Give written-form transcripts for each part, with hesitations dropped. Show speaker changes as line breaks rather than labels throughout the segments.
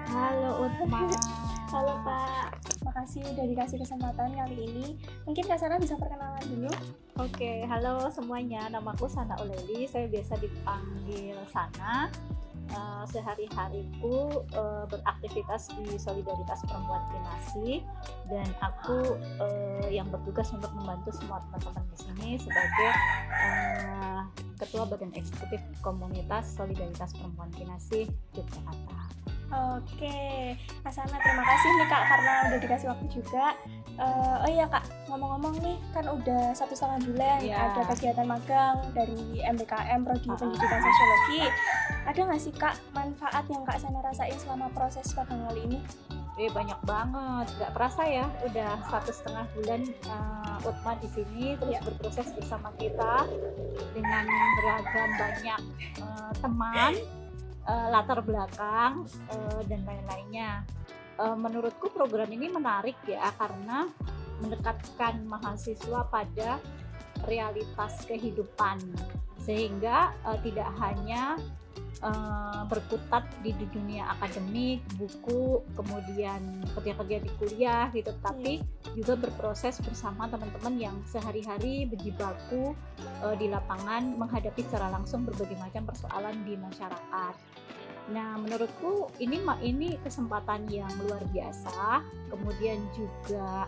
Halo Utma.
Halo Kak, makasih udah dikasih kesempatan kali ini. Mungkin Kak Sana bisa perkenalan dulu.
Oke, halo semuanya. Namaku Sana Uleli. Saya biasa dipanggil Sana. Sehari-hariku beraktivitas di Solidaritas Perempuan Kinasi, dan aku yang bertugas untuk membantu semua teman-teman di sini sebagai Ketua Badan Eksekutif Komunitas Solidaritas Perempuan Kinasi Yogyakarta.
Oke, Kak Sana terima kasih nih Kak karena udah dikasih waktu juga. Oh iya Kak, ngomong-ngomong nih kan udah 1,5 bulan ada kegiatan magang dari MBKM Prodi Pendidikan Sosiologi. Ada nggak sih Kak manfaat yang Kak Sana rasain selama proses magang kali ini?
Banyak banget, nggak terasa ya, udah 1,5 bulan Utma di sini terus berproses bersama kita dengan beragam banyak teman, latar belakang dan lain-lainnya. Menurutku program ini menarik ya karena mendekatkan mahasiswa pada realitas kehidupan, sehingga tidak hanya berkutat di dunia akademik, buku, kemudian kerja-kerja di kuliah gitu, tapi juga berproses bersama teman-teman yang sehari-hari berjibaku di lapangan menghadapi secara langsung berbagai macam persoalan di masyarakat. Nah, menurutku ini kesempatan yang luar biasa. Kemudian juga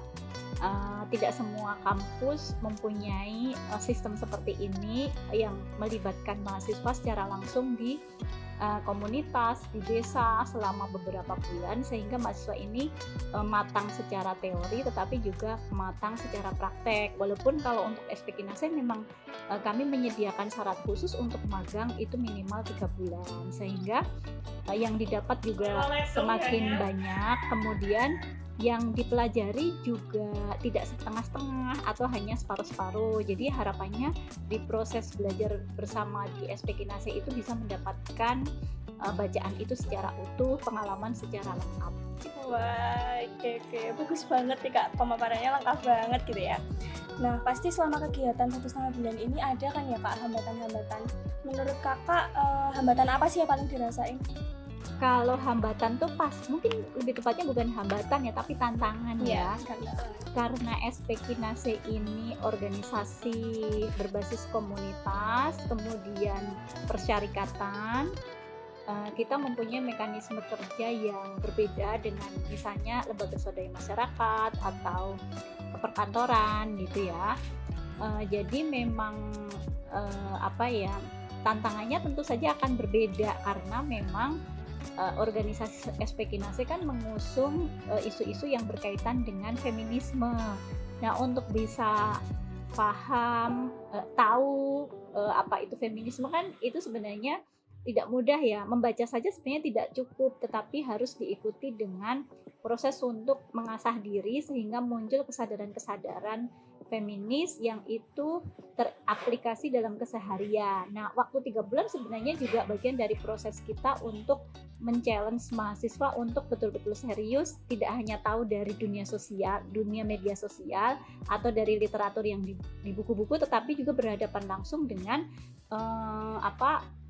tidak semua kampus mempunyai sistem seperti ini yang melibatkan mahasiswa secara langsung di komunitas di desa selama beberapa bulan, sehingga mahasiswa ini matang secara teori tetapi juga matang secara praktek. Walaupun kalau untuk SP Kinase memang kami menyediakan syarat khusus untuk magang itu minimal 3 bulan, sehingga yang didapat juga semakin banyak. Kemudian yang dipelajari juga tidak setengah-setengah atau hanya separuh-separuh. Jadi harapannya di proses belajar bersama di SP Kinase itu bisa mendapatkan bacaan itu secara utuh, pengalaman secara lengkap.
Wah, oke. Bagus banget nih Kak, pemaparannya lengkap banget gitu ya. Nah, pasti selama kegiatan 1,5 bulan ini ada kan ya Kak hambatan-hambatan. Menurut Kakak, hambatan apa sih yang paling dirasain?
Kalau hambatan tuh mungkin lebih tepatnya bukan hambatan ya, tapi tantangan ya. Karena SP Kinase ini organisasi berbasis komunitas, kemudian persyarikatan, kita mempunyai mekanisme kerja yang berbeda dengan misalnya lembaga swadaya masyarakat atau perkantoran gitu ya. Jadi memang tantangannya tentu saja akan berbeda karena memang organisasi SP Kinase kan mengusung isu-isu yang berkaitan dengan feminisme. Nah, untuk bisa paham, tahu apa itu feminisme kan itu sebenarnya tidak mudah ya. Membaca saja sebenarnya tidak cukup, tetapi harus diikuti dengan proses untuk mengasah diri sehingga muncul kesadaran-kesadaran feminis yang itu teraplikasi dalam keseharian. Nah, waktu 3 bulan sebenarnya juga bagian dari proses kita untuk men-challenge mahasiswa untuk betul-betul serius, tidak hanya tahu dari dunia sosial, dunia media sosial atau dari literatur yang di buku-buku, tetapi juga berhadapan langsung dengan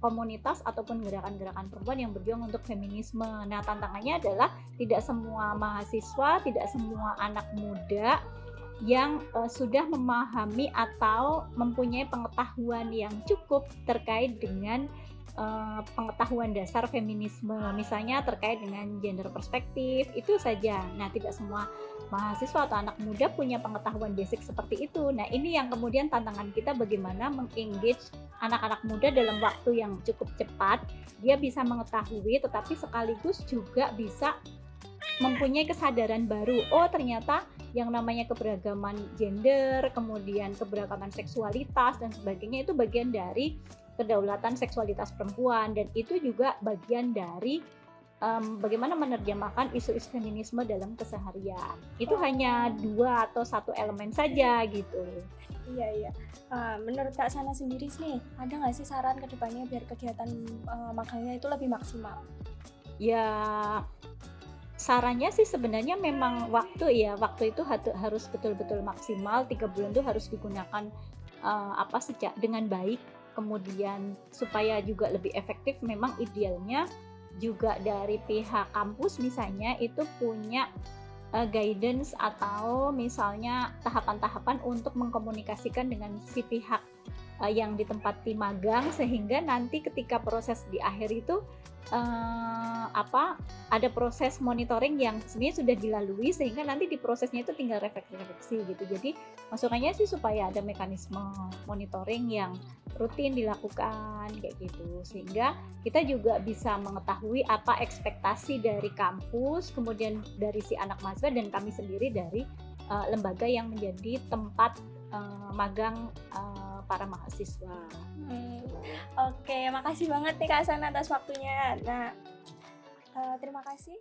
komunitas ataupun gerakan-gerakan perempuan yang berjuang untuk feminisme. Nah, tantangannya adalah tidak semua mahasiswa, tidak semua anak muda yang sudah memahami atau mempunyai pengetahuan yang cukup terkait dengan pengetahuan dasar feminisme, misalnya terkait dengan gender perspektif, itu saja. Nah, tidak semua mahasiswa atau anak muda punya pengetahuan basic seperti itu. Nah, ini yang kemudian tantangan kita, bagaimana mengengage anak-anak muda dalam waktu yang cukup cepat, dia bisa mengetahui tetapi sekaligus juga bisa mempunyai kesadaran baru. Oh, ternyata yang namanya keberagaman gender, kemudian keberagaman seksualitas dan sebagainya itu bagian dari kedaulatan seksualitas perempuan, dan itu juga bagian dari bagaimana menerjemahkan isu-isu feminisme dalam keseharian. Itu hanya 2 atau 1 elemen saja gitu.
Iya. Menurut Kak Sana sendiri nih, ada nggak sih saran ke depannya biar kegiatan magangnya itu lebih maksimal?
Ya, sarannya sih sebenarnya memang waktu itu harus betul-betul maksimal. 3 bulan itu harus digunakan dengan baik. Kemudian supaya juga lebih efektif, memang idealnya juga dari pihak kampus misalnya itu punya guidance atau misalnya tahapan-tahapan untuk mengkomunikasikan dengan si pihak yang ditempati magang, sehingga nanti ketika proses di akhir itu ada proses monitoring yang sebenarnya sudah dilalui, sehingga nanti di prosesnya itu tinggal refleksi gitu. Jadi masukannya sih supaya ada mekanisme monitoring yang rutin dilakukan kayak gitu, sehingga kita juga bisa mengetahui apa ekspektasi dari kampus, kemudian dari si anak mahasiswa, dan kami sendiri dari lembaga yang menjadi tempat magang para mahasiswa.
Oke, makasih banget nih Kak Sana atas waktunya. Nah, terima kasih.